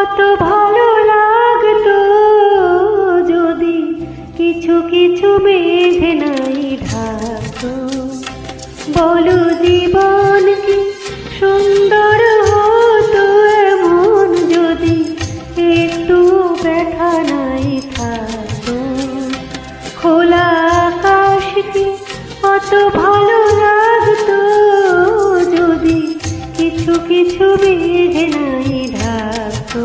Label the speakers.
Speaker 1: কত ভালো লাগতো যদি কিছু কিছু মেঘ নাই ঢাকতো। বলো জীবন কি সুন্দর হতো এমন যদি একটু ব্যথা নাই থাকতো। খোলা আকাশ কি কত ভালো লাগতো যদি কিছু কিছু মেঘ নাই ঢাকতো।